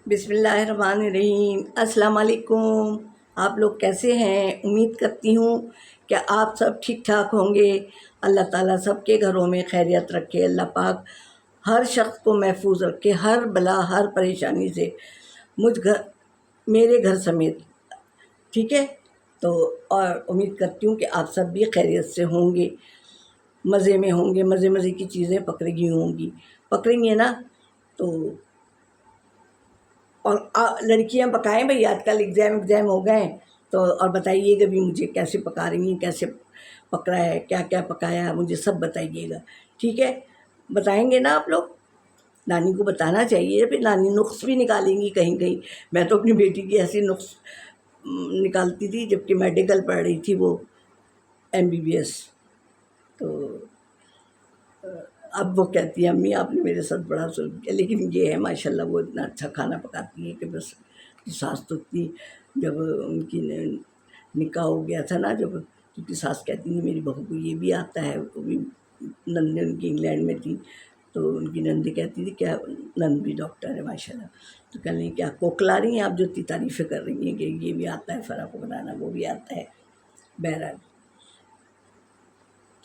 बिस्मिल्लाहिर्रहमानिर्रहीम। अस्सलाम वालेकुम। आप लोग कैसे हैं? उम्मीद करती हूँ कि आप सब ठीक ठाक होंगे। अल्लाह ताला सबके घरों में खैरियत रखे। अल्लाह पाक हर शख्स को महफूज रखे, हर बला हर परेशानी से, मुझ घर मेरे घर समेत। ठीक है, तो और उम्मीद करती हूँ कि आप सब भी खैरियत से होंगे, मज़े में होंगे, मज़े मज़े की चीज़ें पकड़ी होंगी, पकड़ेंगे ना। तो और लड़कियां पकाएं भाई, आजकल एग्ज़ाम हो गए हैं। तो और बताइएगा भी मुझे कैसे पका रही हैं, कैसे पकड़ा है, क्या क्या पकाया है, मुझे सब बताइएगा। ठीक है, बताएंगे ना आप लोग? नानी को बताना चाहिए, फिर नानी नुक्स भी निकालेंगी कहीं कहीं। मैं तो अपनी बेटी की ऐसी नुक्स निकालती थी जबकि मेडिकल पढ़ रही थी वो, MBBS। तो अब वो कहती है अम्मी आपने मेरे साथ बड़ा जुल्म किया। लेकिन ये है माशाल्लाह, वो इतना अच्छा खाना पकाती है कि बस। सास तो इतनी, जब उनकी निकाह हो गया था ना, जब क्योंकि सास कहती थी मेरी बहू को ये भी आता है, वो भी नंदे उनकी इंग्लैंड में थी। तो उनकी नंदी कहती थी क्या, नंद भी डॉक्टर है माशाल्लाह। तो कह रही क्या कोकला रही हैं आप जो इतनी तारीफ़ें कर रही हैं कि ये भी आता है फ़रा को बनाना, वो भी आता है। बहरहाल,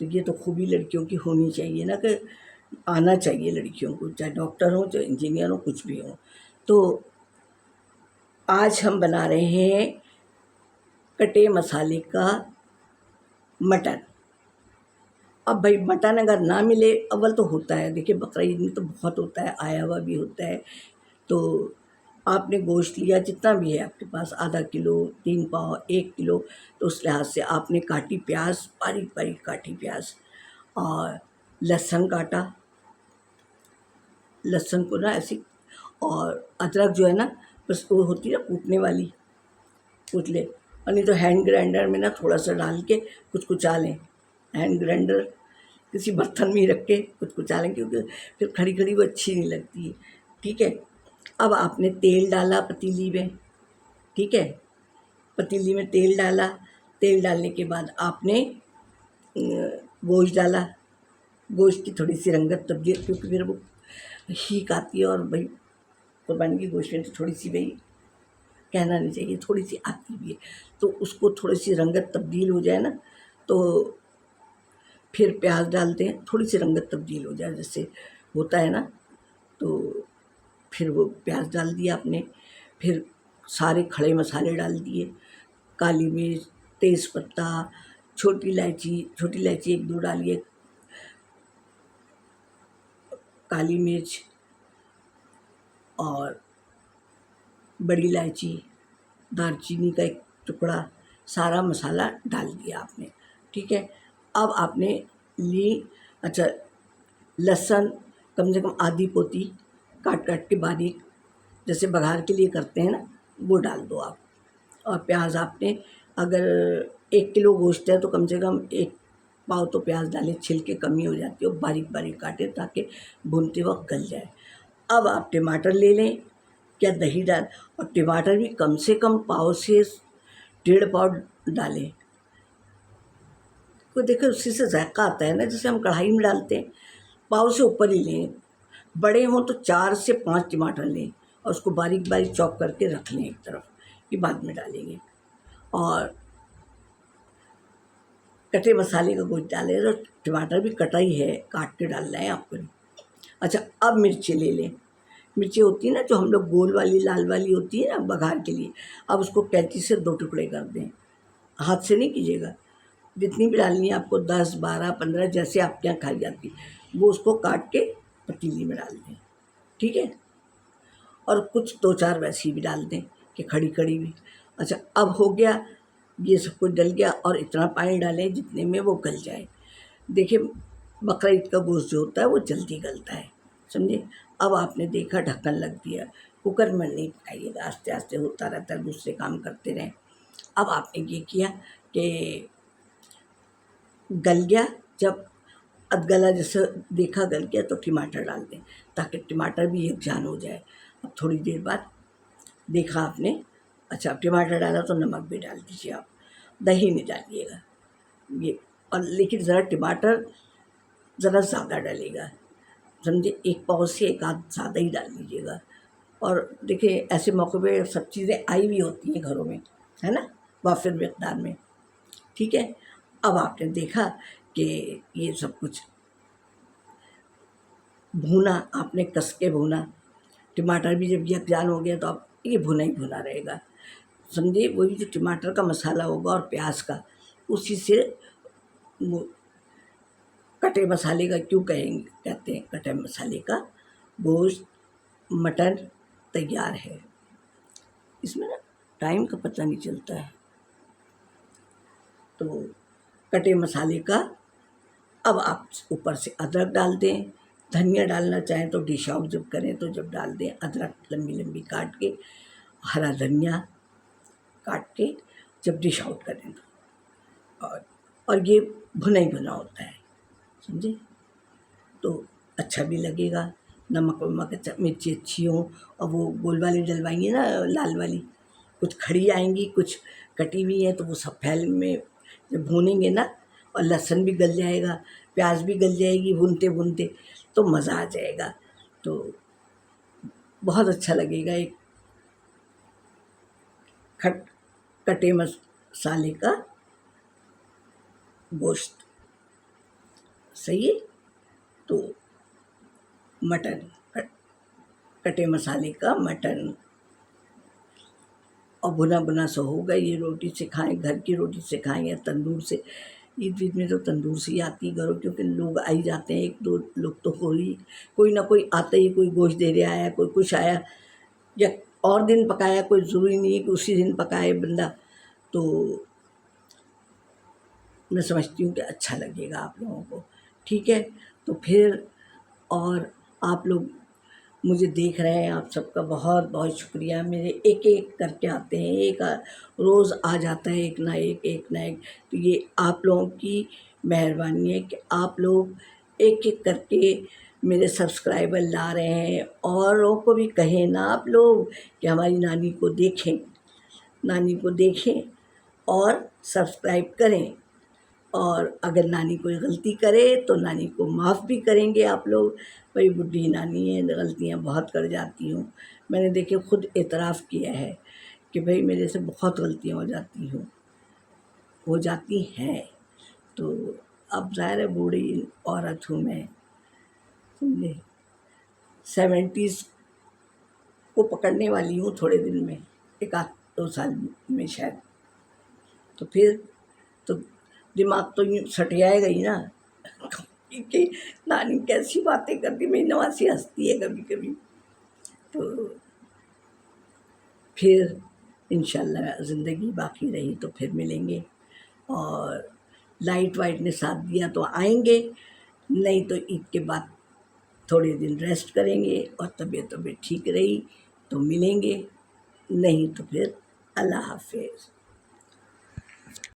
तो ये तो खूबी लड़कियों की होनी चाहिए ना, कि आना चाहिए लड़कियों को, चाहे डॉक्टर हो चाहे इंजीनियर हो कुछ भी हो। तो आज हम बना रहे हैं कटे मसाले का मटन। अब भाई मटन अगर ना मिले, अव्वल तो होता है, देखिए बकरा ईद में तो बहुत होता है, आया हुआ भी होता है। तो आपने गोश्त लिया जितना भी है आपके पास, आधा किलो, 3 पाव, 1 किलो, तो उस लिहाज से आपने काटी प्याज, बारीक बारीक काटी प्याज, और लहसुन काटा, लहसुन को ना ऐसी, और अदरक जो है ना, बस वो होती है ना कूटने वाली, कूट ले। और नहीं तो हैंड ग्राइंडर में ना थोड़ा सा डाल के कुचकुचा लें। हैंड ग्राइंडर किसी बर्तन में ही रख के कुचकुचा लें, क्योंकि फिर खड़ी खड़ी वो अच्छी नहीं लगती है। ठीक है, अब आपने तेल डाला पतीली में। ठीक है, पतीली में तेल डाला। तेल डालने के बाद आपने गोश्त डाला। गोश्त की थोड़ी सी रंगत तब्दील, क्योंकि फिर वो हीक आती है, और भाई कुर्बानी की गोश्त में तो थोड़ी सी, भाई कहना नहीं चाहिए, थोड़ी सी आती भी है। तो उसको थोड़ी सी रंगत तब्दील हो जाए ना, तो फिर प्याज डालते हैं, थोड़ी सी रंगत तब्दील हो जाए जैसे होता है ना, तो फिर वो प्याज डाल दिया आपने। फिर सारे खड़े मसाले डाल दिए, काली मिर्च, तेज़पत्ता, छोटी इलायची 1-2 डालिए, काली मिर्च और बड़ी इलायची, दालचीनी का 1 टुकड़ा, सारा मसाला डाल दिया आपने। ठीक है, अब आपने ली, अच्छा, लहसुन कम से कम आधी पोती काट काट के बारीक, जैसे बघार के लिए करते हैं ना, वो डाल दो आप। और प्याज आपने, अगर 1 किलो गोश्त है तो कम से कम 1 पाव तो प्याज डालें, छिलके कमी हो जाती है, और बारीक बारीक काटें ताकि भूनते वक्त गल जाए। अब आप टमाटर ले लें, क्या दही डाल, और टमाटर भी कम से कम पाव से 1.5 पाव डालें। तो देखो उसी से जायका आता है ना, जैसे हम कढ़ाई में डालते हैं। पाव से ऊपर ही लें, बड़े हों तो 4 से 5 टमाटर लें, और उसको बारीक बारीक चॉप करके रख लें एक तरफ, कि बाद में डालेंगे। और कटे मसाले का गोश्त डालें, तो टमाटर भी कटा ही है, काट के डालना है आपको। अच्छा, अब मिर्ची ले लें। मिर्ची होती है ना जो हम लोग गोल वाली लाल वाली होती है ना बघार के लिए, अब उसको कैंची से 2 टुकड़े कर दें, हाथ से नहीं कीजिएगा। जितनी भी डालनी है आपको, 10, 12, 15, जैसे आपके यहाँ खाई जाती है, वो उसको काट के पतीली में डाल दें। ठीक है, और कुछ 2-4 वैसी भी डाल दें कि खड़ी खड़ी भी। अच्छा, अब हो गया, ये सब कुछ डल गया, और इतना पानी डालें जितने में वो गल जाए। देखिए बकरा ईद का गोश्त जो होता है वो जल्दी गलता है, समझे। अब आपने देखा ढक्कन लग दिया, कुकर में नहीं पकाइएगा, आस्ते आस्ते होता रहता है, दूसरे काम करते रहें। अब आपने ये किया कि गल गया, जब अधगला जैसे देखा गल गया, तो टमाटर डाल दें ताकि टमाटर भी यकजान हो जाए। अब थोड़ी देर बाद देखा आपने, अच्छा अब टमाटर डाला तो नमक भी डाल दीजिए आप, दही नहीं डालिएगा ये। और लेकिन ज़रा टमाटर ज़रा ज़्यादा डालिएगा, समझे, 1 पाव से 1 आध ज़्यादा ही डाल लीजिएगा। और देखिए ऐसे मौक़े पे सब चीज़ें आई भी होती हैं घरों में, है ना, वाफिर मिक़दार में। ठीक है, अब आपने देखा कि ये सब कुछ भूना, आपने कस के भूना, टमाटर भी जब यकजान हो गया तो अब ये भुना ही भुना रहेगा, समझे। वही जो टमाटर का मसाला होगा और प्याज का, उसी से वो कटे मसाले का क्यों कहते हैं कटे मसाले का गोश्त मटन तैयार है। इसमें ना टाइम का पता नहीं चलता है। तो कटे मसाले का अब आप ऊपर से अदरक डाल दें, धनिया डालना चाहें तो डिश आउट जब करें तो जब डाल दें, अदरक लंबी लंबी काट के, हरा धनिया काट के जब डिश आउट करें तो, और ये भुना ही भुना होता है, समझे। तो अच्छा भी लगेगा, नमक वमक अच्छा, मिर्ची अच्छी हो, और वो गोल वाली डलवाएंगे ना लाल वाली, कुछ खड़ी आएंगी कुछ कटी हुई है, तो वो सब फैल में जब भूनेंगे ना, और लहसुन भी गल जाएगा, प्याज भी गल जाएगी भूनते भूनते, तो मज़ा आ जाएगा। तो बहुत अच्छा लगेगा एक कटे मसाले का गोश्त, सही है। तो मटन, कटे मसाले का मटन, और भुना भुना सा होगा, ये रोटी से खाएं, घर की रोटी से खाएं या तंदूर से। ईद वीद में तो तंदूर से ही आती है घरों, क्योंकि लोग आ ही जाते हैं, एक दो लोग तो कोई ना कोई आता ही, कोई गोश्त दे रहा आया, कोई कुछ आया, या और दिन पकाया, कोई ज़रूरी नहीं है कि उसी दिन पकाए बंदा। तो मैं समझती हूँ कि अच्छा लगेगा आप लोगों को, ठीक है। तो फिर और आप लोग मुझे देख रहे हैं, आप सबका बहुत बहुत शुक्रिया। मेरे एक एक करके आते हैं, एक रोज़ आ जाता है एक ना एक, एक ना एक। तो ये आप लोगों की मेहरबानी है कि आप लोग एक एक करके मेरे सब्सक्राइबर ला रहे हैं, और लोगों को भी कहें ना आप लोग कि हमारी नानी को देखें, नानी को देखें और सब्सक्राइब करें। और अगर नानी कोई गलती करे तो नानी को माफ़ भी करेंगे आप लोग। भाई बुढ़ी नानी है, गलतियाँ बहुत कर जाती हूँ, मैंने देखिए खुद एतराफ़ किया है कि भाई मेरे से बहुत गलतियाँ हो जाती हैं। तो अब ज़ाहिर है बूढ़ी औरत हूँ मैं, समझे, 70s को पकड़ने वाली हूँ थोड़े दिन में, 1-2 साल में शायद। तो फिर तो दिमाग तो यूँ सट जाएगा ही ना कि नानी कैसी बातें करती, मेरी नवासी हंसती है कभी कभी। तो फिर इंशाल्लाह ज़िंदगी बाकी रही तो फिर मिलेंगे, और लाइट वाइट ने साथ दिया तो आएंगे, नहीं तो ईद के बाद थोड़े दिन रेस्ट करेंगे, और तबीयत ठीक रही तो मिलेंगे, नहीं तो फिर अल्लाह हाफ़िज़।